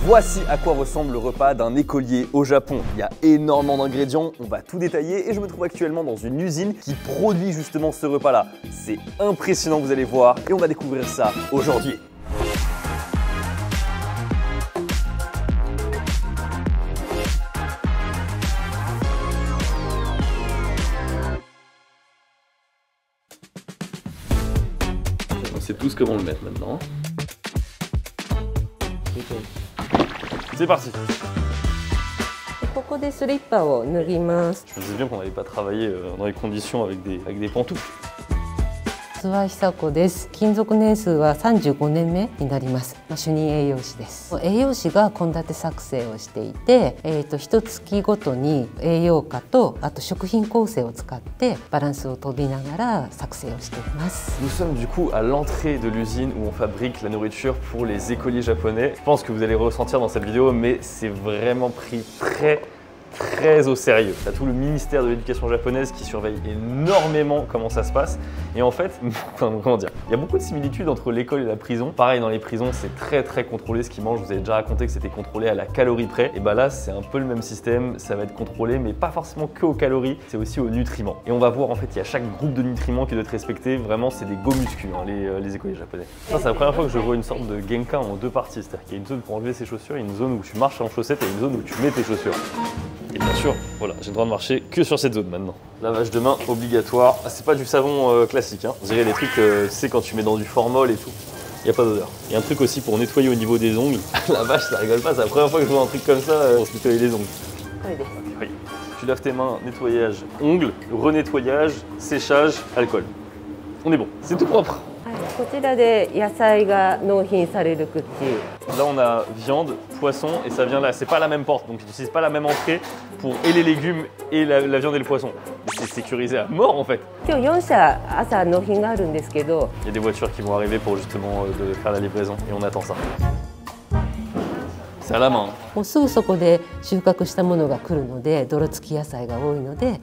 Voici à quoi ressemble le repas d'un écolier au Japon. Il y a énormément d'ingrédients, on va tout détailler et je me trouve actuellement dans une usine qui produit justement ce repas-là. C'est impressionnant, vous allez voir, et on va découvrir ça aujourd'hui. On sait tous comment le mettre maintenant. C'est parti. Je me disais bien qu'on n'allait pas travailler dans les conditions avec des pantoufles. 津和久子です。勤続年数は35年目になります。主任栄養士です。栄養士が献立作成をしていて、一月ごとに栄養価とあと食品構成を使ってバランスを取りながら作成をしています。 Nous sommes du coup à l'entrée de l'usine où on fabrique la nourriture pour les écoliers japonais. Je pense que vous allez ressentir dans cette vidéo, mais c'est vraiment pris très au sérieux. T'as tout le ministère de l'éducation japonaise qui surveille énormément comment ça se passe. Et en fait, comment dire, il y a beaucoup de similitudes entre l'école et la prison. Pareil, dans les prisons, c'est très contrôlé ce qu'ils mangent. Vous avez déjà raconté que c'était contrôlé à la calorie près. Et bah là, c'est un peu le même système. Ça va être contrôlé, mais pas forcément que aux calories, c'est aussi aux nutriments. Et on va voir, en fait, il y a chaque groupe de nutriments qui doit être respecté. Vraiment, c'est des go muscu, hein, les écoliers japonais. Ça, c'est la première fois que je vois une sorte de genkan en deux parties. C'est-à-dire qu'il y a une zone pour enlever ses chaussures et une zone où tu marches en chaussettes et une zone où tu mets tes chaussures. Et bien sûr, voilà, j'ai le droit de marcher que sur cette zone maintenant. Lavage de main obligatoire. Ah, c'est pas du savon classique, hein. On dirait les trucs, tu sais, quand tu mets dans du formol et tout. Il n'y a pas d'odeur. Il y a un truc aussi pour nettoyer au niveau des ongles. La vache, ça rigole pas, c'est la première fois que je vois un truc comme ça pour se nettoyer les ongles. Oui. Tu laves tes mains, nettoyage, ongles, renettoyage, séchage, alcool. On est bon, c'est tout propre. Là on a viande, poisson et ça vient là, c'est pas la même porte, donc j'utilise pas la même entrée pour et les légumes et la viande et le poisson. C'est sécurisé à mort en fait. Il y a des voitures qui vont arriver pour justement de faire la livraison et on attend ça. C'est à la main. もうすぐそこで収穫したものが来るので泥付き野菜が多いので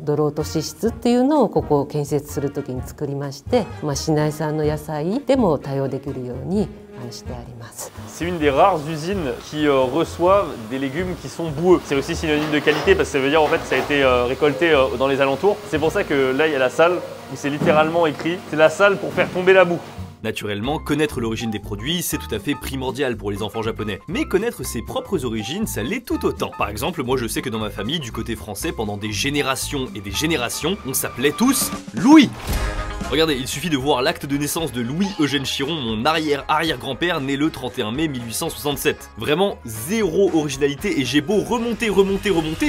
泥落とし室っていうのをここを建設する時に作りまして、市内産の野菜でも対応できるようにしてあります。 C'est une des rares usines qui reçoivent des légumes qui sont boueux. C'est aussi synonyme de qualité parce que ça veut dire en fait que ça a été récolté dans les alentours. C'est pour ça que là il y a la salle où c'est littéralement écrit c'est la salle pour faire tomber la boue. Naturellement, connaître l'origine des produits, c'est tout à fait primordial pour les enfants japonais. Mais connaître ses propres origines, ça l'est tout autant. Par exemple, moi je sais que dans ma famille, du côté français, pendant des générations et des générations, on s'appelait tous Louis. Regardez, il suffit de voir l'acte de naissance de Louis-Eugène Chiron, mon arrière-arrière-grand-père, né le 31 mai 1867. Vraiment, zéro originalité et j'ai beau remonter,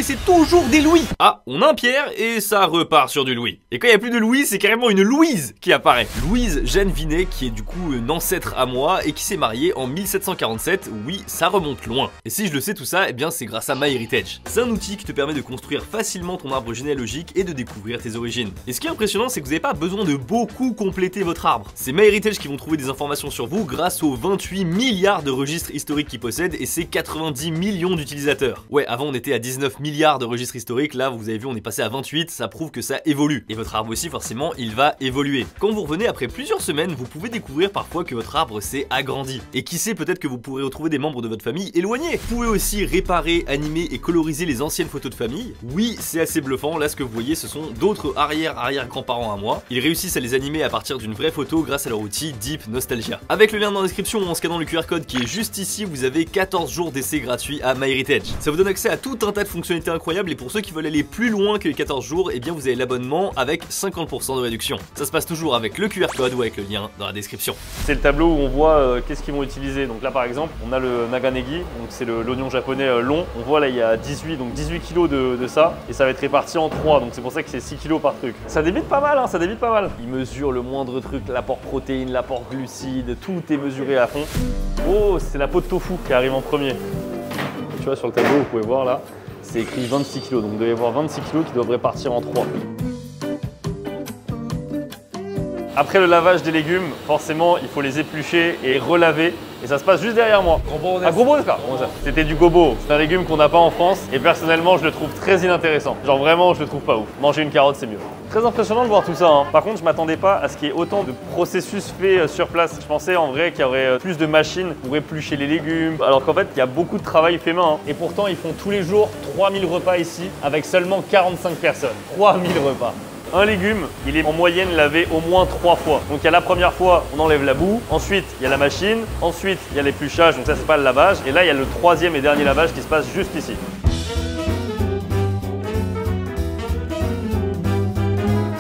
c'est toujours des Louis. Ah, on a un Pierre et ça repart sur du Louis. Et quand il n'y a plus de Louis, c'est carrément une Louise qui apparaît. Louise Jeanne Vinet, qui est du coup une ancêtre à moi et qui s'est mariée en 1747. Oui, ça remonte loin. Et si je le sais tout ça, eh bien c'est grâce à MyHeritage. C'est un outil qui te permet de construire facilement ton arbre généalogique et de découvrir tes origines. Et ce qui est impressionnant, c'est que vous n'avez pas besoin de beaucoup compléter votre arbre. C'est MyHeritage qui vont trouver des informations sur vous grâce aux 28 milliards de registres historiques qu'ils possèdent et ses 90 millions d'utilisateurs. Ouais, avant on était à 19 milliards de registres historiques, là vous avez vu on est passé à 28, ça prouve que ça évolue. Et votre arbre aussi forcément il va évoluer. Quand vous revenez après plusieurs semaines, vous pouvez découvrir parfois que votre arbre s'est agrandi. Et qui sait, peut-être que vous pourrez retrouver des membres de votre famille éloignés. Vous pouvez aussi réparer, animer et coloriser les anciennes photos de famille. Oui, c'est assez bluffant, là ce que vous voyez ce sont d'autres arrière-arrière-grands-parents à moi. Ils réussissent à les animer à partir d'une vraie photo grâce à leur outil Deep Nostalgia. Avec le lien dans la description ou en scannant le QR code qui est juste ici, vous avez 14 jours d'essai gratuit à MyHeritage. Ça vous donne accès à tout un tas de fonctionnalités incroyables et pour ceux qui veulent aller plus loin que les 14 jours, eh bien vous avez l'abonnement avec 50% de réduction. Ça se passe toujours avec le QR code ou avec le lien dans la description. C'est le tableau où on voit qu'est-ce qu'ils vont utiliser. Donc là par exemple, on a le naganegi, donc c'est l'oignon japonais long. On voit là il y a 18 kilos de ça et ça va être réparti en 3, donc c'est pour ça que c'est 6 kilos par truc. Ça débite pas mal, hein, ça débite pas mal. Il mesure le moindre truc, l'apport protéines, l'apport glucides, tout est mesuré à fond. Oh, c'est la peau de tofu qui arrive en premier. Tu vois sur le tableau, vous pouvez voir là, c'est écrit 26 kg, donc vous devez avoir 26 kg qui doivent répartir en 3. Après le lavage des légumes, forcément, il faut les éplucher et relaver. Et ça se passe juste derrière moi. Gobo, c'était du gobo. C'est un légume qu'on n'a pas en France. Et personnellement, je le trouve très inintéressant. Genre vraiment, je le trouve pas ouf. Manger une carotte, c'est mieux. Très impressionnant de voir tout ça. Hein. Par contre, je m'attendais pas à ce qu'il y ait autant de processus faits sur place. Je pensais en vrai qu'il y aurait plus de machines pour éplucher les légumes, alors qu'en fait, il y a beaucoup de travail fait main. Hein. Et pourtant, ils font tous les jours 3000 repas ici avec seulement 45 personnes. 3000 repas. Un légume, il est en moyenne lavé au moins 3 fois. Donc il y a la première fois, on enlève la boue. Ensuite, il y a la machine. Ensuite, il y a l'épluchage. Donc ça, c'est pas le lavage. Et là, il y a le troisième et dernier lavage qui se passe juste ici.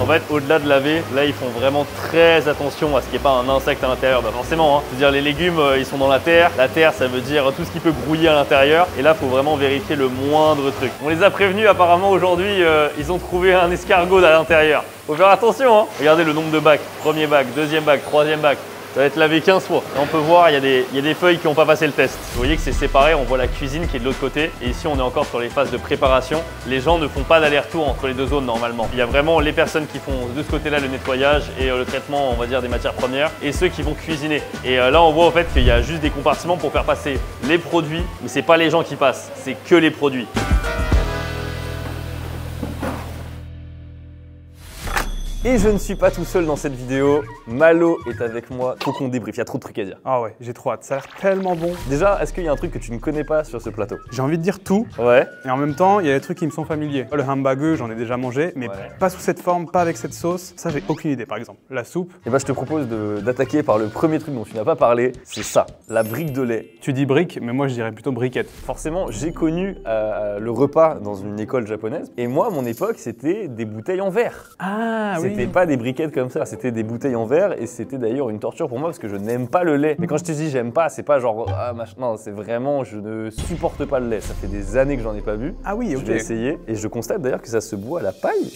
En fait, au-delà de laver, là, ils font vraiment très attention à ce qu'il n'y ait pas un insecte à l'intérieur. Bah forcément, hein. C'est-à-dire les légumes, ils sont dans la terre. La terre, ça veut dire tout ce qui peut grouiller à l'intérieur. Et là, il faut vraiment vérifier le moindre truc. On les a prévenus, apparemment, aujourd'hui, ils ont trouvé un escargot à l'intérieur. Faut faire attention, hein. Regardez le nombre de bacs. Premier bac, deuxième bac, troisième bac. Ça va être lavé 15 fois. Et on peut voir, il y a des feuilles qui n'ont pas passé le test. Vous voyez que c'est séparé, on voit la cuisine qui est de l'autre côté. Et ici, on est encore sur les phases de préparation. Les gens ne font pas d'aller-retour entre les deux zones normalement. Il y a vraiment les personnes qui font de ce côté-là le nettoyage et le traitement, on va dire, des matières premières. Et ceux qui vont cuisiner. Et là, on voit en fait qu'il y a juste des compartiments pour faire passer les produits. Mais c'est pas les gens qui passent, c'est que les produits. Et je ne suis pas tout seul dans cette vidéo, Malo est avec moi, faut qu'on débriefe, il y a trop de trucs à dire. Ah ouais, j'ai trop hâte, ça a l'air tellement bon. Déjà, est-ce qu'il y a un truc que tu ne connais pas sur ce plateau? J'ai envie de dire tout, Ouais. et en même temps, il y a des trucs qui me sont familiers. Le hamburger, j'en ai déjà mangé, mais Ouais. pas sous cette forme, pas avec cette sauce. Ça, j'ai aucune idée, par exemple. La soupe, Et bah je te propose d'attaquer par le premier truc dont tu n'as pas parlé, c'est ça, la brique de lait. tu dis brique, mais moi je dirais plutôt briquette. Forcément, j'ai connu le repas dans une école japonaise, et moi, à mon époque, c'était des bouteilles en verre. Ah C'était pas des briquettes comme ça, c'était des bouteilles en verre et c'était d'ailleurs une torture pour moi parce que je n'aime pas le lait. Mais quand je te dis j'aime pas, c'est pas genre ah machin, non, c'est vraiment je ne supporte pas le lait. Ça fait des années que j'en ai pas bu. Ah oui, ok. Je vais essayer et je constate d'ailleurs que ça se boit à la paille.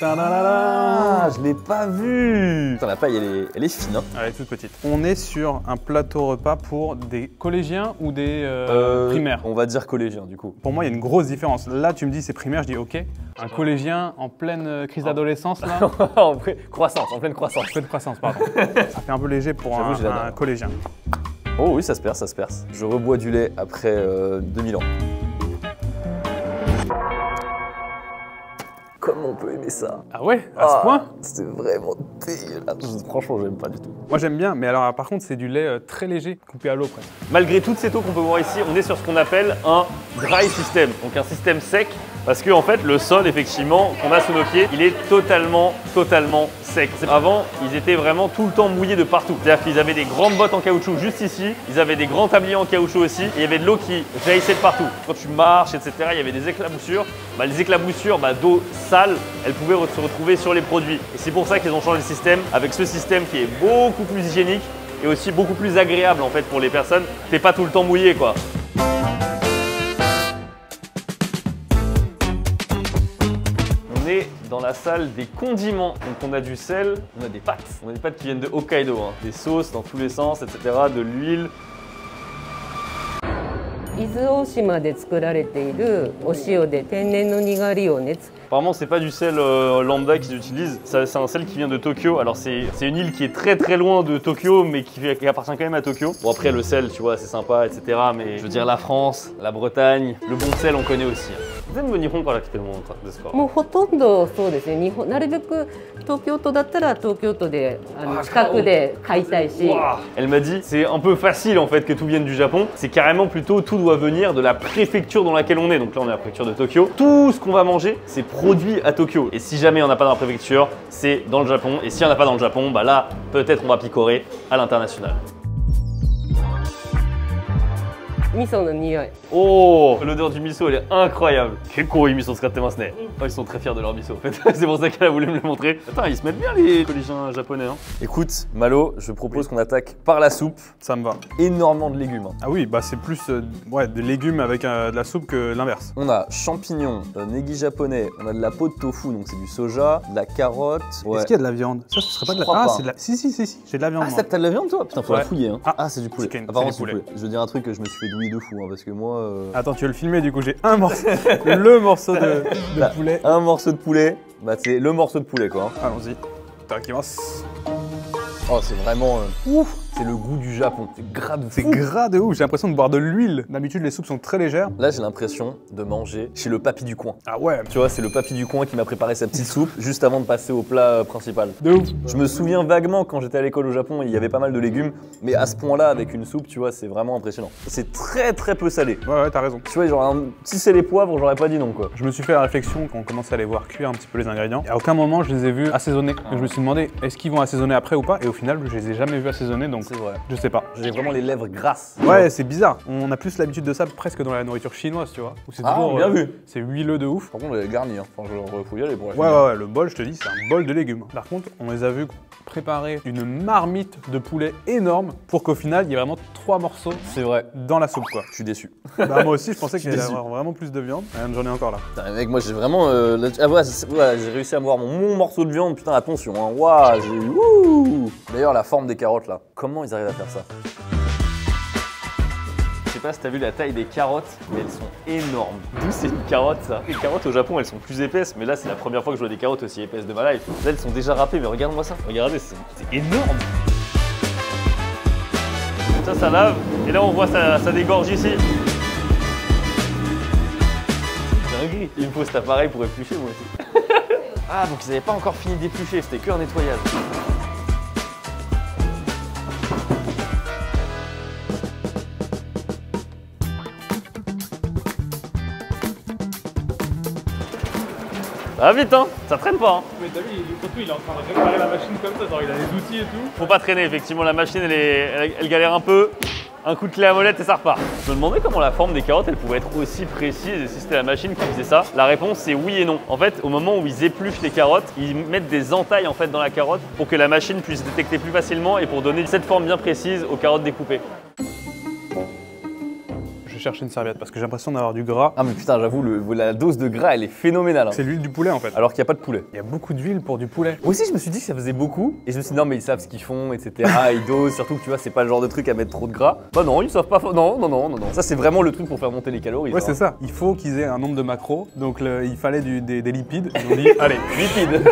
Ta-da-da-da. Ah, je l'ai pas vu. Putain, la paille elle est fine. Hein. Elle est toute petite. On est sur un plateau repas pour des collégiens ou des primaires. On va dire collégien du coup. Pour moi, il y a une grosse différence. Là, tu me dis c'est primaire, je dis ok. Un collégien en pleine crise d'adolescence, là. en pleine croissance. Pleine croissance, pardon. Ça fait un peu léger pour J'avoue, j'ai la un dalle. collégien. Oh oui, ça se perce, ça se perce. Je rebois du lait après 2000 ans. Comment on peut aimer ça? Ah ouais, à ce point? C'est vraiment dégueulasse. Franchement, j'aime pas du tout. Moi j'aime bien, mais alors par contre c'est du lait très léger, coupé à l'eau presque. Malgré toutes ces eaux qu'on peut voir ici, on est sur ce qu'on appelle un dry system, donc un système sec, parce que en fait le sol effectivement qu'on a sous nos pieds, il est totalement sec. Avant, ils étaient vraiment tout le temps mouillés de partout. C'est-à-dire qu'ils avaient des grandes bottes en caoutchouc juste ici, ils avaient des grands tabliers en caoutchouc aussi, et il y avait de l'eau qui jaillissait de partout. Quand tu marches, etc., il y avait des éclaboussures. Les éclaboussures d'eau sale, elles pouvaient se retrouver sur les produits. Et c'est pour ça qu'ils ont changé le système avec ce système qui est beaucoup plus hygiénique et aussi beaucoup plus agréable en fait pour les personnes. T'es pas tout le temps mouillé quoi. On est dans la salle des condiments. Donc on a du sel, on a des pâtes. On a des pâtes qui viennent de Hokkaido, hein. Des sauces dans tous les sens, etc. De l'huile. 伊豆大島で作られているお塩で天然のにがりをね Apparemment, c'est pas du sel lambda qu'ils utilisent, c'est un sel qui vient de Tokyo. Alors, c'est une île qui est très loin de Tokyo, mais qui appartient quand même à Tokyo. Bon, après, le sel, tu vois, c'est sympa, etc. Mais je veux dire, la France, la Bretagne, le bon sel, on connaît aussi. 全部日本から来てるものですか？もうほとんどそうですね。なるべく東京都だったら東京都で近くで買いたいし。 Elle m'a dit, c'est un peu facile en fait que tout vienne du Japon. C'est carrément plutôt tout doit venir de la préfecture dans laquelle on est. Donc là, on est à la préfecture de Tokyo. Tout ce qu'on va manger, c'est produit à Tokyo. Et si jamais on n'a pas dans la préfecture, c'est dans le Japon. Et si on n'a pas dans le Japon, bah là, peut-être on va picorer à l'international. 味噌の匂い。 Oh, l'odeur du miso, elle est incroyable. Keko miso使ってますね. Oh, ils sont très fiers de leur miso en fait. C'est pour ça qu'elle a voulu me le montrer. Attends, ils se mettent bien les collégiens japonais. Hein. Écoute, Malo, je propose qu'on attaque par la soupe. Ça me va. Énormément de légumes. Hein. Ah oui, bah c'est plus ouais, des légumes avec de la soupe que l'inverse. On a champignons, negi japonais, on a de la peau de tofu, donc c'est du soja, de la carotte. Ouais. Est-ce qu'il y a de la viande? Ça, ce serait pas de la... Je crois Ah, pas. c'est de la... Si, j'ai de la viande. Ah, moi. t'as de la viande toi? Putain, faut Ouais. la fouiller. Hein. Ah, c'est du poulet. chicken, Apparemment, c'est c'est du du poulet. Je veux dire un truc que je me suis fait douiller de fou, hein, parce que moi. Attends, tu veux le filmer du coup, j'ai un morceau, le morceau de Bah, poulet. Un morceau de poulet, bah c'est le morceau de poulet quoi. Hein. Allons-y. Takimasu. Oh, c'est vraiment. Ouf! C'est le goût du Japon. C'est gras de fou. C'est gras de ouf, j'ai l'impression de boire de l'huile. D'habitude, les soupes sont très légères. Là, j'ai l'impression de manger chez le papy du coin. Ah ouais, Tu vois, c'est le papy du coin qui m'a préparé sa petite soupe juste avant de passer au plat principal. de ouf. Je me souviens vaguement quand j'étais à l'école au Japon, il y avait pas mal de légumes, mais à ce point-là, avec une soupe, tu vois, c'est vraiment impressionnant. C'est très très peu salé. Ouais, t'as raison. Tu vois, genre, si c'est les poivres, j'aurais pas dit non, quoi. Je me suis fait la réflexion quand on commençait à les voir cuire un petit peu les ingrédients. Et à aucun moment, je les ai vus assaisonnés. Donc je me suis demandé, est-ce qu'ils vont assaisonner après ou pas? Et au final, je les ai jamais vus assaisonner, donc C'est vrai. je sais pas. J'ai vraiment les lèvres grasses. Ouais, c'est bizarre. On a plus l'habitude de ça presque dans la nourriture chinoise, tu vois. Où c'est toujours, bien vu. C'est huileux de ouf. Par contre, les garnis, hein. Enfin, faut y aller pour la Ouais, le bol, je te dis, c'est un bol de légumes. Par contre, on les a vus préparer une marmite de poulet énorme pour qu'au final, il y ait vraiment 3 morceaux C'est vrai. dans la soupe, quoi. Je suis déçu. Bah, moi aussi, je pensais qu'il allait y déçu. avoir vraiment plus de viande. J'en ai encore là. Putain, mec, moi j'ai vraiment. Ah ouais, j'ai réussi à avoir mon morceau de viande. Putain, attention, hein. Waouh, j'ai. Ouh. D'ailleurs, la forme des carottes là. Comment ils arrivent à faire ça? Je sais pas si t'as vu la taille des carottes, mais elles sont énormes. D'où c'est une carotte ça? Les carottes au Japon, elles sont plus épaisses, mais là c'est la première fois que je vois des carottes aussi épaisses de ma life. Là, elles sont déjà râpées, mais regarde-moi ça. Regardez, c'est énorme. Ça lave, et là on voit ça dégorge ici. Dinguerie. Il me faut cet appareil pour éplucher moi aussi. Ah, donc ils n'avaient pas encore fini d'éplucher, c'était que un nettoyage. Ça va vite hein, ça traîne pas hein. Mais t'as vu, surtout, il est en train de réparer la machine comme ça, genre il a des outils et tout. Faut pas traîner, effectivement la machine elle galère un peu. Un coup de clé à molette et ça repart. Je me demandais comment la forme des carottes elle pouvait être aussi précise et si c'était la machine qui faisait ça. La réponse c'est oui et non. En fait, au moment où ils épluchent les carottes, ils mettent des entailles en fait dans la carotte pour que la machine puisse détecter plus facilement et pour donner cette forme bien précise aux carottes découpées. Je cherche une serviette parce que j'ai l'impression d'avoir du gras. Ah mais putain, j'avoue, la dose de gras elle est phénoménale. Hein. C'est l'huile du poulet en fait. Alors qu'il n'y a pas de poulet. Il y a beaucoup d'huile pour du poulet. Moi aussi je me suis dit que ça faisait beaucoup et je me suis dit non mais ils savent ce qu'ils font, etc. Ils dosent, surtout que tu vois c'est pas le genre de truc à mettre trop de gras. Bah non, ils savent pas. Non. Ça c'est vraiment le truc pour faire monter les calories. Ouais, ça, c'est hein. ça. Il faut qu'ils aient un nombre de macros, donc il fallait des lipides. Ils ont dit, allez, Lipides.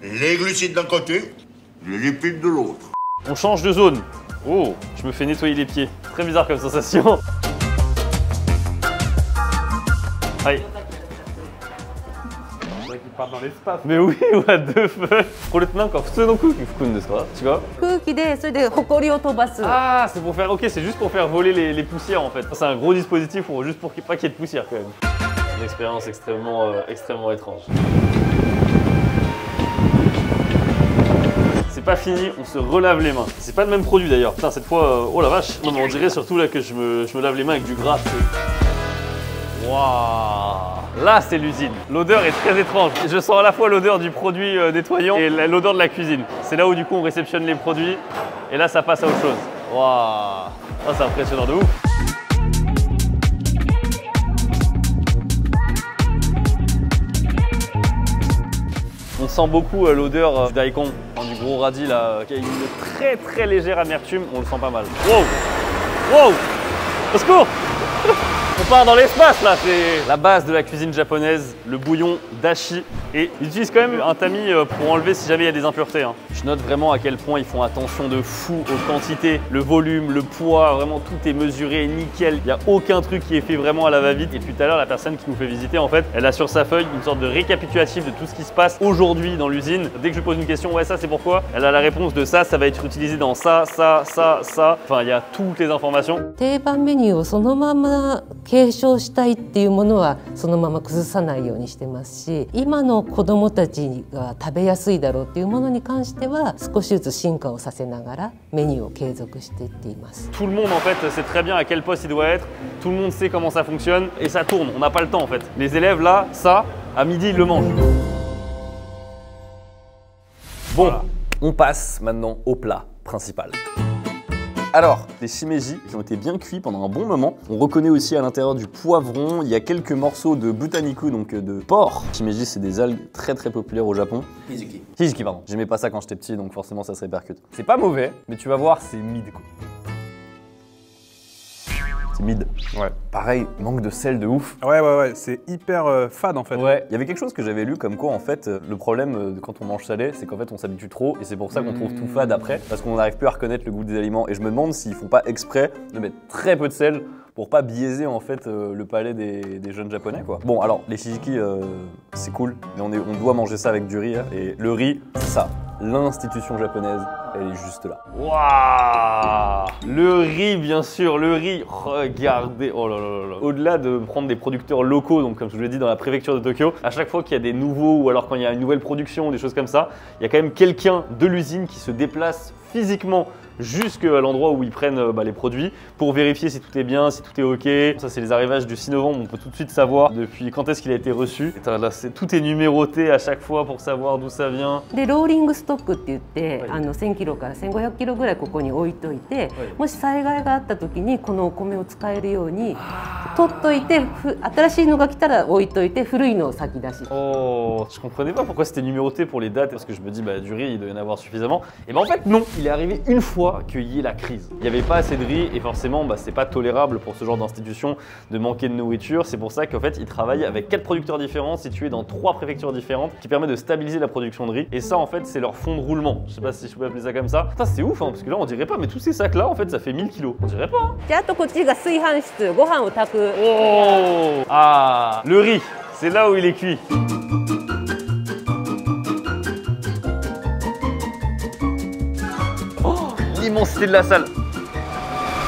Les glucides d'un côté, les lipides de l'autre. On change de zone. Oh, je me fais nettoyer les pieds. Très bizarre comme sensation. Aïe. ils partent dans l'espace. Mais oui, what the fuck. これってなんか普通の空気吹くんですか？違う？空気でそれで埃を飛ばす。 Ah, c'est pour faire. Ok, c'est juste pour faire voler les poussières en fait. C'est un gros dispositif pour juste pour pas qu'il y ait de poussière quand même. Une expérience extrêmement étrange. C'est pas fini, on se relave les mains. C'est pas le même produit d'ailleurs. Putain, cette fois, oh la vache. Non, mais on dirait surtout là que je me lave les mains avec du gras. Waouh! Là, c'est l'usine. L'odeur est très étrange. Je sens à la fois l'odeur du produit nettoyant et l'odeur de la cuisine. C'est là où du coup on réceptionne les produits et là ça passe à autre chose. Waouh! Ah, c'est impressionnant de ouf. On sent beaucoup l'odeur du daikon, du gros radis là, qui a une très légère amertume, on le sent pas mal. Wow! Wow! Au secours! On part dans l'espace là, c'est la base de la cuisine japonaise, le bouillon dashi. Et ils utilisent quand même un tamis pour enlever si jamais il y a des impuretés. Hein. Je note vraiment à quel point ils font attention de fou aux quantités, le volume, le poids, vraiment tout est mesuré nickel. Il n'y a aucun truc qui est fait vraiment à la va-vite. Et puis tout à l'heure, la personne qui nous fait visiter, en fait, elle a sur sa feuille une sorte de récapitulatif de tout ce qui se passe aujourd'hui dans l'usine. Dès que je lui pose une question, ouais ça c'est pourquoi, elle a la réponse de ça va être utilisé dans ça. Enfin, il y a toutes les informations. 定番メニューをそのまま継承したいっていうものはそのまま崩さないようにしてますし、今の子どもたちが食べやすいだろうっていうものに関しては少しずつ進化をさせながらメニューを継続していっています。 Tout le monde en fait sait très bien à quel poste il doit être, tout le monde sait comment ça fonctionne et ça tourne, on n'a pas le temps en fait. Les élèves là, ça, à midi ils le mangent. Bon, voilà. On passe maintenant au plat principal. Alors, les shimeji qui ont été bien cuits pendant un bon moment. On reconnaît aussi à l'intérieur du poivron. Il y a quelques morceaux de butaniku, donc de porc. Shimeji, c'est des algues très populaires au Japon. Hijiki, pardon. J'aimais pas ça quand j'étais petit, donc forcément ça se répercute. C'est pas mauvais, mais tu vas voir, c'est mid quoi. C'est mid. Ouais. Pareil, manque de sel de ouf. Ouais, c'est hyper fade en fait. Ouais, il y avait quelque chose que j'avais lu comme quoi en fait le problème quand on mange salé, c'est qu'en fait on s'habitue trop et c'est pour ça qu'on trouve tout fade après parce qu'on n'arrive plus à reconnaître le goût des aliments. Et je me demande s'ils font pas exprès de mettre très peu de sel pour pas biaiser en fait le palais des jeunes japonais quoi. Bon alors les shijiki c'est cool, mais on doit manger ça avec du riz hein, et le riz c'est ça. L'institution japonaise, elle est juste là. Waouh! Le riz, bien sûr, le riz. Regardez, oh là là là là. Au-delà de prendre des producteurs locaux, donc comme je vous l'ai dit dans la préfecture de Tokyo, à chaque fois qu'il y a des nouveaux ou alors quand il y a une nouvelle production, des choses comme ça, il y a quand même quelqu'un de l'usine qui se déplace physiquement jusqu'à l'endroit où ils prennent les produits pour vérifier si tout est bien, si tout est ok. Ça c'est les arrivages du 6 novembre, on peut tout de suite savoir depuis quand est-ce qu'il a été reçu. Et là, tout est numéroté à chaque fois pour savoir d'où ça vient. でローリングストックって言って、1000キロから1500キロぐらいここに置いといて、もし災害があった時にこのお米を使えるように取っといて、新しいのが来たら置いといて古いのを先出し。Oh, je comprenais pas pourquoi c'était numéroté pour les dates parce que je me dis du riz il doit y en avoir suffisamment. Et en fait non, il est arrivé une fois qu'il y ait la crise. Il n'y avait pas assez de riz et forcément c'est pas tolérable pour ce genre d'institution de manquer de nourriture. C'est pour ça qu'en fait ils travaillent avec 4 producteurs différents situés dans 3 préfectures différentes qui permet de stabiliser la production de riz. Et ça en fait c'est leur fond de roulement. Je sais pas si je peux appeler ça comme ça. Putain c'est ouf hein, parce que là on dirait pas, mais tous ces sacs là en fait ça fait 1000 kilos. On dirait pas hein. であとこっちが炊飯室、ご飯を炊く。Oh ah, le riz, c'est là où il est cuit. L'immensité de la salle.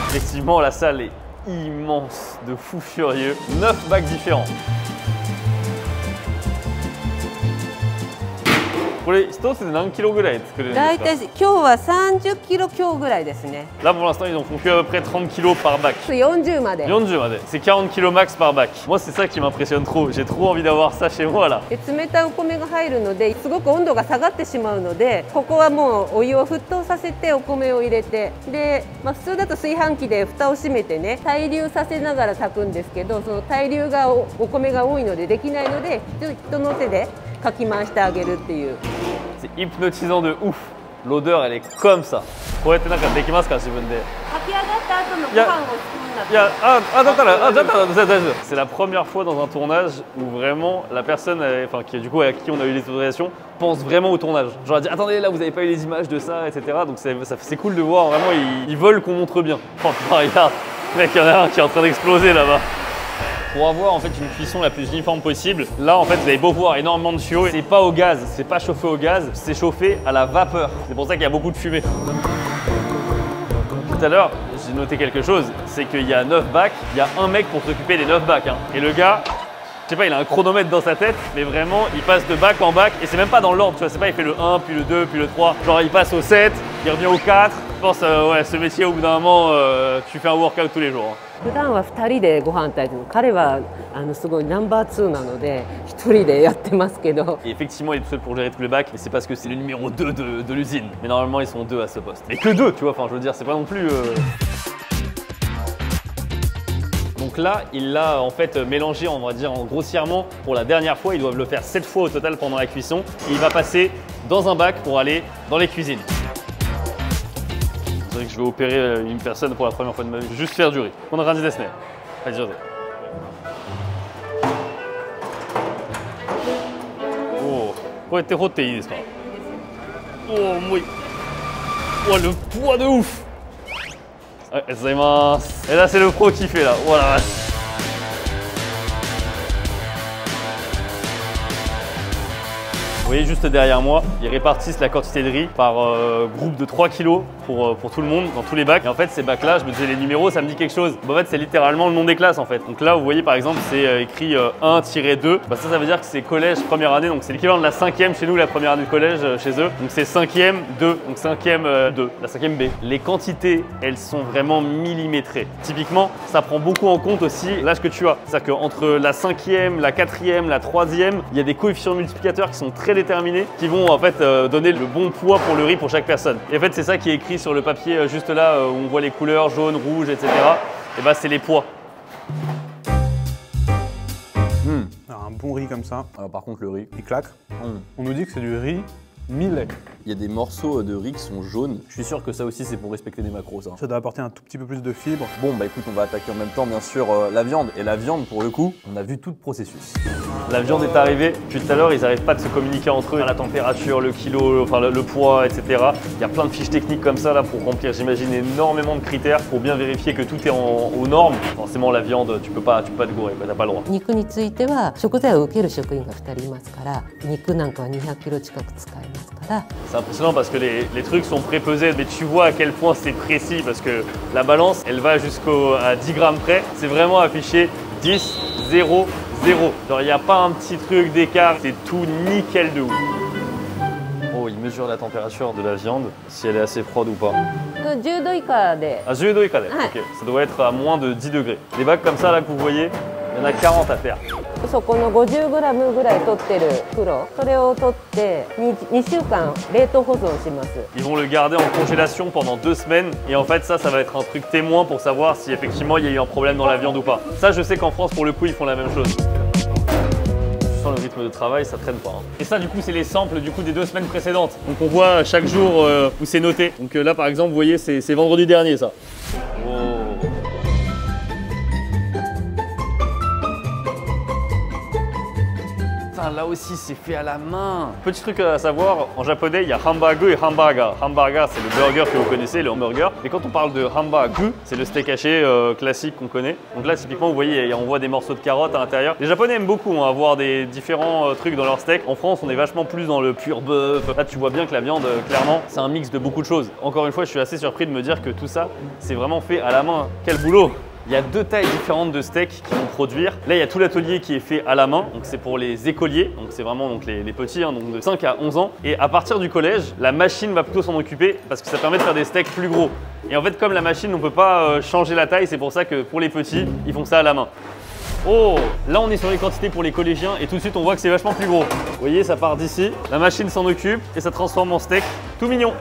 Effectivement, la salle est immense, de fou furieux. 9 bacs différents. Pour les1つで何キロぐらい作れるんですか？だいたい今日は30キロ強ぐらいですね。 Là pour l'instant ils en font que à peu près 30 kilos par bac. 40まで。 40 まで. C'est 40 kilos max par bac. Moi c'est ça qui m'impressionne trop. J'ai trop envie d'avoir ça chez moi là. で冷たいお米が入るのですごく温度が下がってしまうので、ここはもうお湯を沸騰させてお米を入れて、で、普通だと炊飯器で蓋を閉めてね対流させながら炊くんですけど、その対流がお米が多いのでできないので人の手でかき回してあげるっていう。 C'est hypnotisant de ouf. L'odeur elle est comme ça. こうやってなんかできますか自分で。炊き上がった後のご飯を作るんだと。C'est la première fois dans un tournage où vraiment la personne, enfin du coup avec qui on a eu les autorisations, pense vraiment au tournage. Genre elle dit attendez là vous avez pas eu les images de ça, etc. Donc c'est cool de voir vraiment ils veulent qu'on montre bien. Oh regarde, mec il y en a un qui est en train d'exploser là-bas. Pour avoir en fait une cuisson la plus uniforme possible, là en fait vous allez beau voir énormément de tuyaux, c'est pas au gaz, c'est pas chauffé au gaz, c'est chauffé à la vapeur. C'est pour ça qu'il y a beaucoup de fumée. Tout à l'heure, j'ai noté quelque chose, c'est qu'il y a 9 bacs, il y a un mec pour s'occuper des 9 bacs. Hein. Et le gars, je sais pas, il a un chronomètre dans sa tête, mais vraiment il passe de bac en bac et c'est même pas dans l'ordre, tu vois, c'est pas il fait le 1, puis le 2, puis le 3, genre il passe au 7, il revient au 4. Je pense ouais, ce métier au bout d'un moment, tu fais un workout tous les jours. Hein. 普段は2人でご飯炊いてる。彼はすごいナンバー2なので1人でやってますけど。 Et effectivement, il est tout seul pour gérer tous les bacs, mais c'est parce que c'est le numéro 2 de l'usine. Mais normalement, ils sont 2 à ce poste. Et que 2, tu vois, enfin, je veux dire, c'est pas non plus. Donc là, il l'a en fait mélangé, on va dire, grossièrement pour la dernière fois. Ils doivent le faire 7 fois au total pendant la cuisson. Et il va passer dans un bac pour aller dans les cuisines. C'est vrai que je vais opérer une personne pour la première fois de ma vie. Juste faire du riz. On a rien desné. Vas-y, José. Oh, oh, t'es roté, n'est-ce pas? Oh, oui. Oh, le poids de ouf. Ouais, c'est mince. Et là, c'est le pro qui fait là. Oh la vache. Vous voyez juste derrière moi, ils répartissent la quantité de riz par groupe de 3 kg pour tout le monde, dans tous les bacs. Et en fait, ces bacs-là, je me disais les numéros, ça me dit quelque chose. En fait, c'est littéralement le nom des classes en fait. Donc là, vous voyez par exemple, c'est écrit 1-2. Bah, ça veut dire que c'est collège première année. Donc c'est l'équivalent de la 5e chez nous, la première année de collège chez eux. Donc c'est 5e 2, donc 5e 2, la 5e B. Les quantités, elles sont vraiment millimétrées. Typiquement, ça prend beaucoup en compte aussi l'âge que tu as. C'est-à-dire qu'entre la 5e, la 4e, la 3e, il y a des coefficients multiplicateurs qui sont très déterminés, qui vont en fait donner le bon poids pour le riz pour chaque personne. Et en fait, c'est ça qui est écrit sur le papier juste là où on voit les couleurs jaune, rouge, etc. Et bah, c'est les poids. Alors, un bon riz comme ça. Alors, par contre, le riz, il claque. On nous dit que c'est du riz Millet. Il y a des morceaux de riz qui sont jaunes. Je suis sûr que ça aussi c'est pour respecter des macros. Ça. Ça doit apporter un tout petit peu plus de fibres. Bon bah écoute, on va attaquer en même temps bien sûr la viande. Et la viande pour le coup, on a vu tout le processus. La viande est arrivée. Depuis tout à l'heure, ils n'arrivent pas de se communiquer entre eux. La température, le kilo, enfin le poids, etc. Il y a plein de fiches techniques comme ça là pour remplir, j'imagine, énormément de critères pour bien vérifier que tout est aux normes. Forcément, la viande, tu peux pas te gourer, t'as pas le droit. 肉については食材を受ける職員が2人いますから肉なんかは200キロ近く使えますから C'est impressionnant parce que les trucs sont pré-pesés, mais tu vois à quel point c'est précis parce que la balance, elle va jusqu'à 10 grammes près. C'est vraiment affiché 10, 0, 0. Genre, il n'y a pas un petit truc d'écart, c'est tout nickel de ouf. Oh, il mesure la température de la viande, si elle est assez froide ou pas. 10度以下で À 10 度以下で、ok. Ça doit être à moins de 10 degrés. Les bacs comme ça là que vous voyez, il y en a 40 à faire. そこの 50g ぐらい取ってる袋それを取って 2週間冷凍保存します Ils vont le garder en congélation pendant 2 semaines et en fait ça va être un truc témoin pour savoir si effectivement il y a eu un problème dans la viande ou pas. Ça je sais qu'en France pour le coup ils font la même chose. Sans le rythme de travail, ça traîne pas. Hein. Et ça, du coup, c'est les samples du coup des 2 semaines précédentes. Donc on voit chaque jour où c'est noté. Donc là, par exemple, vous voyez, c'est vendredi dernier, ça. Oh. Putain, là aussi, c'est fait à la main. Petit truc à savoir, en japonais, il y a hambagu et hamburger. Hamburger, c'est le burger que vous connaissez, le hamburger. Et quand on parle de hambagu, c'est le steak haché classique qu'on connaît. Donc là, typiquement, vous voyez, on voit des morceaux de carottes à l'intérieur. Les Japonais aiment beaucoup avoir des différents trucs dans leur steak. En France, on est vachement plus dans le pur bœuf. Là, tu vois bien que la viande, clairement, c'est un mix de beaucoup de choses. Encore une fois, je suis assez surpris de me dire que tout ça, c'est vraiment fait à la main. Quel boulot! Il y a 2 tailles différentes de steaks qu'ils vont produire. Là, il y a tout l'atelier qui est fait à la main. Donc, c'est pour les écoliers. Donc, c'est vraiment donc, les petits, hein, donc de 5 à 11 ans. Et à partir du collège, la machine va plutôt s'en occuper parce que ça permet de faire des steaks plus gros. Et en fait, comme la machine, on ne peut pas changer la taille, c'est pour ça que pour les petits, ils font ça à la main. Oh, là, on est sur les quantités pour les collégiens et tout de suite, on voit que c'est vachement plus gros. Vous voyez, ça part d'ici. La machine s'en occupe et ça transforme en steak tout mignon.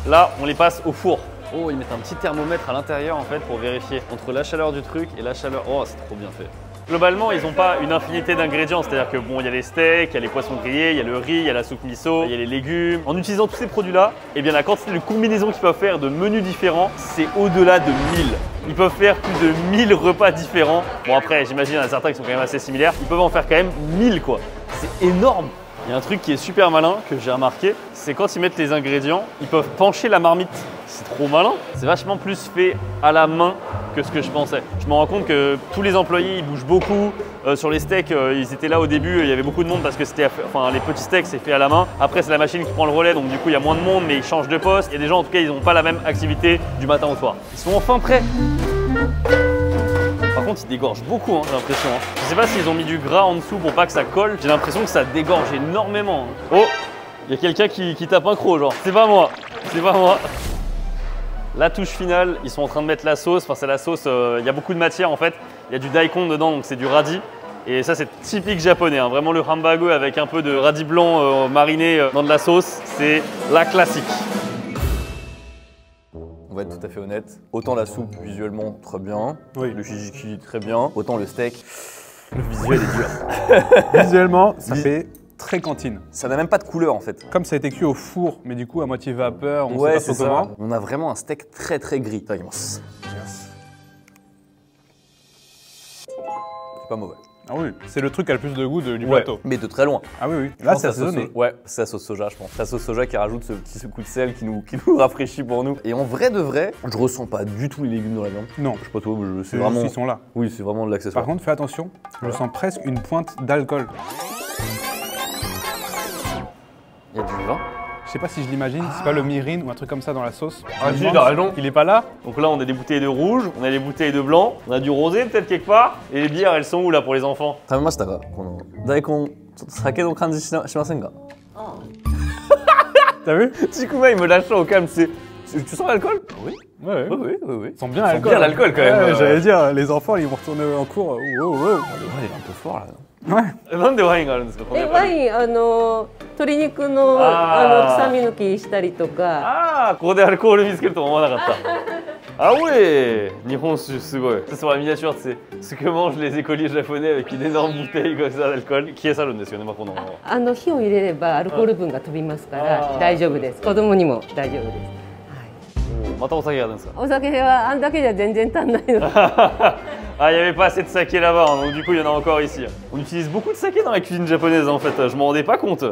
Là, on les passe au four. Oh, ils mettent un petit thermomètre à l'intérieur en fait pour vérifier entre la chaleur du truc et la chaleur. Oh, c'est trop bien fait. Globalement, ils n'ont pas une infinité d'ingrédients, c'est-à-dire que bon, il y a les steaks, il y a les poissons grillés, il y a le riz, il y a la soupe miso, il y a les légumes. En utilisant tous ces produits-là, eh bien la quantité de combinaisons qu'ils peuvent faire de menus différents, c'est au-delà de 1000. Ils peuvent faire plus de 1000 repas différents. Bon après, j'imagine il y en a certains qui sont quand même assez similaires. Ils peuvent en faire quand même 1000 quoi. C'est énorme. Il y a un truc qui est super malin que j'ai remarqué, c'est quand ils mettent les ingrédients, ils peuvent pencher la marmite. C'est trop malin. C'est vachement plus fait à la main que ce que je pensais. Je me rends compte que tous les employés ils bougent beaucoup. Sur les steaks, ils étaient là au début, il y avait beaucoup de monde parce que c'était, enfin les petits steaks c'est fait à la main. Après c'est la machine qui prend le relais, donc du coup il y a moins de monde, mais ils changent de poste. Il y a des gens en tout cas ils n'ont pas la même activité du matin au soir. Ils sont enfin prêts. Par contre, ils dégorgent beaucoup, hein, j'ai l'impression. Hein. Je sais pas s'ils ont mis du gras en dessous pour pas que ça colle. J'ai l'impression que ça dégorge énormément. Hein. Oh, il y a quelqu'un qui tape un croc, genre. C'est pas moi, c'est pas moi. La touche finale, ils sont en train de mettre la sauce. Enfin, c'est la sauce, il y a beaucoup de matière en fait. Il y a du daikon dedans, donc c'est du radis. Et ça, c'est typique japonais. Hein. Vraiment le hambagu avec un peu de radis blanc mariné dans de la sauce. C'est la classique. On va être tout à fait honnête, autant la soupe visuellement très bien, Oui. le shijiki très bien, autant le steak, le visuel est dur. Visuellement, ça fait très cantine. Ça n'a même pas de couleur en fait. Comme ça a été cuit au four, mais du coup à moitié vapeur, on Ouais, sait c'est pas ça. trop comment. On a vraiment un steak très très gris. C'est pas mauvais. Ah oui, c'est le truc qui a le plus de goût du Ouais, plateau. mais de très loin. Ah oui, oui. Je Là, pense c'est la sauce assaisonné. Ouais, c'est la sauce soja, je pense. La sauce soja qui rajoute ce petit coup de sel qui nous rafraîchit pour nous. Et en vrai de vrai, je ressens pas du tout les légumes dans la viande. Non, Je sais pas toi, c'est c'est vraiment. juste, ils sont là. Oui, c'est vraiment de l'accessoire. Par contre, fais attention, je sens presque une pointe d'alcool. Il y a du vin. Je sais pas si je l'imagine, c'est pas le mirin ou un truc comme ça dans la sauce. Ah, Je me si, demande t'as raison. Il est pas là? Donc là, on a des bouteilles de rouge, on a des bouteilles de blanc, on a du rosé peut-être quelque part. Et les bières, elles sont où là pour les enfants? 食べましたかこの大根、ちょっと酒の感じしませんか T'as vu? Chikuma, il me lâche au calme, c'est. Tu sens l'alcool? Oui. Ouais, ouais. Oui. Ils sont bien Ils sont l'alcool. bien l'alcool, quand même. Ouais, j'allais dire, les enfants, ils vont retourner en cours. Wow, wow. Ouais, il est un peu fort là. Ouais. なんでワインがあるんですか？でワイン鶏肉のあー臭み抜きしたりとか ああ、ここでアルコール見つけるとは思わなかった。Ah ouais, Nihon sugoi. Ça c'est pour la miniature, tu sais. Ce que mangent les écoliers japonais avec une énorme bouteille comme ça d'alcool. Qui est ça le dessus, on est pas pendant. 火を入れればアルコール分が飛びますから大丈夫です。子供にも大丈夫です。またお酒があるんですか？お酒はあんだけじゃ全然足んないの。 Ah, il n'y avait pas assez de saké là-bas, hein, donc du coup il y en a encore ici. On utilise beaucoup de saké dans la cuisine japonaise en fait, je m'en rendais pas compte.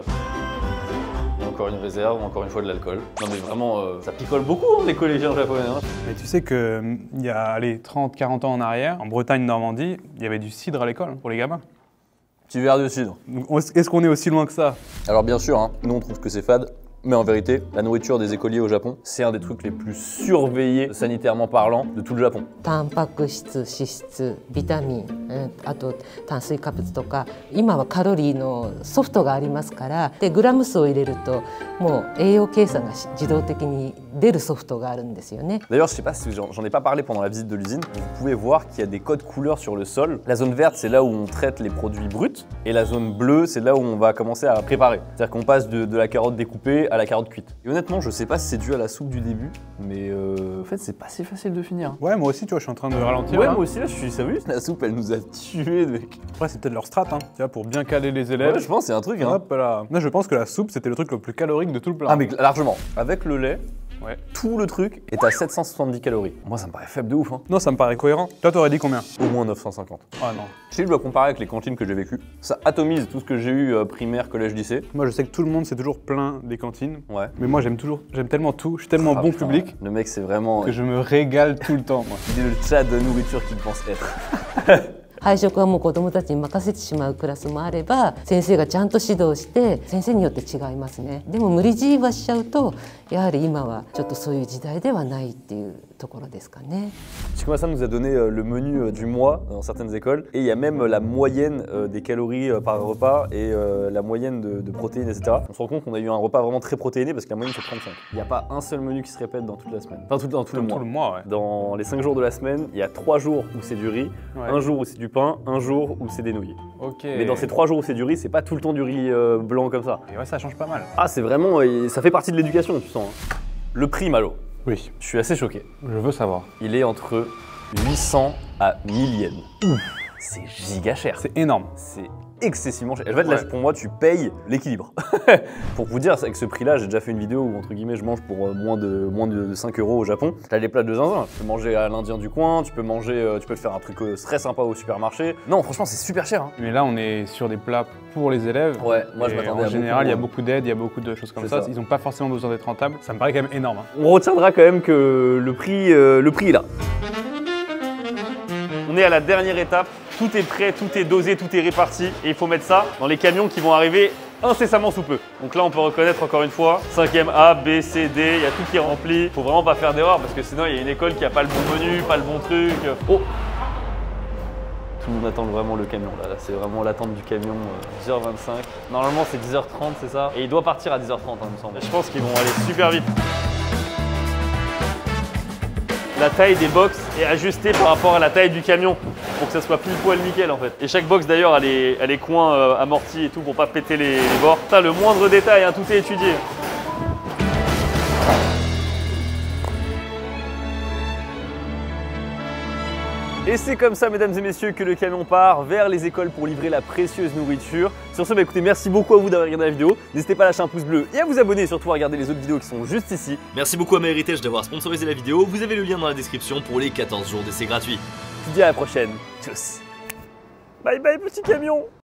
Encore une réserve, encore une fois de l'alcool. Non mais vraiment, ça picole beaucoup hein, les collégiens japonais. Hein. Mais tu sais qu'il y a 30-40 ans en arrière, en Bretagne, Normandie, il y avait du cidre à l'école pour les gamins. Petit verre de cidre. Est-ce qu'on est aussi loin que ça? Alors bien sûr, hein, nous on trouve que c'est fade. Mais en vérité, la nourriture des écoliers au Japon, c'est un des trucs les plus surveillés sanitairement parlant de tout le Japon. タンパク質、脂質、ビタミン、あと炭水化物とか、今はカロリーのソフトがありますから、でグラム数を入れるともう栄養計算が自動的に出るソフトがあるんですよね。 D'ailleurs, je sais pas si j'en ai pas parlé pendant la visite de l'usine, vous pouvez voir qu'il y a des codes couleurs sur le sol. La zone verte, c'est là où on traite les produits bruts, et la zone bleue, c'est là où on va commencer à préparer. C'est-à-dire qu'on passe de la carotte découpée à la carotte cuite. Et honnêtement, je sais pas si c'est dû à la soupe du début, mais en fait, c'est pas si facile de finir. Ouais, moi aussi, tu vois, je suis en train de ralentir. Ouais, là. moi aussi, là, je suis sérieux, la soupe, elle nous a tués, mec. Après, c'est peut-être leur strat, hein, tu vois, pour bien caler les élèves. Ouais, je pense, c'est un truc, hein. Hop là. Là, je pense que la soupe, c'était le truc le plus calorique de tout le plat. Ah, mais largement. Avec le lait, Ouais. tout le truc est à 770 calories. Moi, ça me paraît faible de ouf, hein. Non, ça me paraît cohérent. Toi, t'aurais dit combien? Au moins 950. Ah non. Si je dois comparer avec les cantines que j'ai vécues, ça atomise tout ce que j'ai eu primaire, collège, lycée. Moi, je sais que tout le monde s'est toujours plaint des cantines. Ouais. Mais moi, j'aime tellement tout. Je suis tellement Ah, bon putain, public Le mec, c'est vraiment. que je me régale tout le temps, moi. Il est le chat de nourriture qu'il pense être. 配食はもう子どもたちに任せてしまうクラスもあれば先生がちゃんと指導して先生によって違いますね。でも無理強いはしちゃうとやはり今はちょっとそういう時代ではないっていうところですかね。Shikoma-san nous a donné le menu du mois dans certaines écoles et il y a même la moyenne des calories par repas et la moyenne de protéines, etc. On se rend compte qu'on a eu un repas vraiment très protéiné parce que la moyenne c'est 35. Il n'y a pas un seul menu qui se répète dans toute la semaine. Enfin, dans tout le mois. Tout le mois, ouais. Dans les 5 jours de la semaine, il y a 3 jours où c'est du riz, Ouais. un jour où c'est du pain, un jour où c'est des nouilles. Ok. Mais dans ces 3 jours où c'est du riz, c'est pas tout le temps du riz blanc comme ça. Et ouais, ça change pas mal. Ah, c'est vraiment. Ça fait partie de l'éducation, tu sens. Hein. Le prix, Malo. Oui. Je suis assez choqué. Je veux savoir. Il est entre 800 à 1000 yens. C'est giga cher. C'est énorme. C'est excessivement cher. En fait, là, Ouais. pour moi, tu payes l'équilibre. Pour vous dire, avec ce prix-là, j'ai déjà fait une vidéo où, entre guillemets, je mange pour moins de 5 € au Japon. T'as des plats de zinzin. Tu peux manger à l'Indien du coin, tu peux manger, tu peux te faire un truc très sympa au supermarché. Non, franchement, c'est super cher. Hein. Mais là, on est sur des plats pour les élèves. Ouais, moi, je Et m'attendais à en général, il y a beaucoup beaucoup d'aide, il y a beaucoup de choses comme C'est ça. ça. Ils n'ont pas forcément besoin d'être rentables. Ça me paraît quand même énorme. Hein. On retiendra quand même que le prix est là. On est à la dernière étape. Tout est prêt, tout est dosé, tout est réparti. Et il faut mettre ça dans les camions qui vont arriver incessamment sous peu. Donc là, on peut reconnaître encore une fois 5e A, B, C, D. Il y a tout qui est rempli. Faut vraiment pas faire d'erreur parce que sinon, il y a une école qui a pas le bon menu, pas le bon truc. Oh! Tout le monde attend vraiment le camion. Là, c'est vraiment l'attente du camion. 10h25. Normalement, c'est 10h30, c'est ça? Et il doit partir à 10h30, hein, il me semble. Et je pense qu'ils vont aller super vite. La taille des box est ajustée par rapport à la taille du camion pour que ça soit pile poil nickel en fait. Et chaque box d'ailleurs a les coins amortis et tout pour pas péter les bords. Putain, le moindre détail, hein, tout est étudié. Et c'est comme ça, mesdames et messieurs, que le camion part vers les écoles pour livrer la précieuse nourriture. Sur ce, bah écoutez, merci beaucoup à vous d'avoir regardé la vidéo. N'hésitez pas à lâcher un pouce bleu et à vous abonner et surtout à regarder les autres vidéos qui sont juste ici. Merci beaucoup à MyHeritage d'avoir sponsorisé la vidéo. Vous avez le lien dans la description pour les 14 jours d'essai gratuit. Je vous dis à la prochaine. Tchuss. Bye bye, petit camion.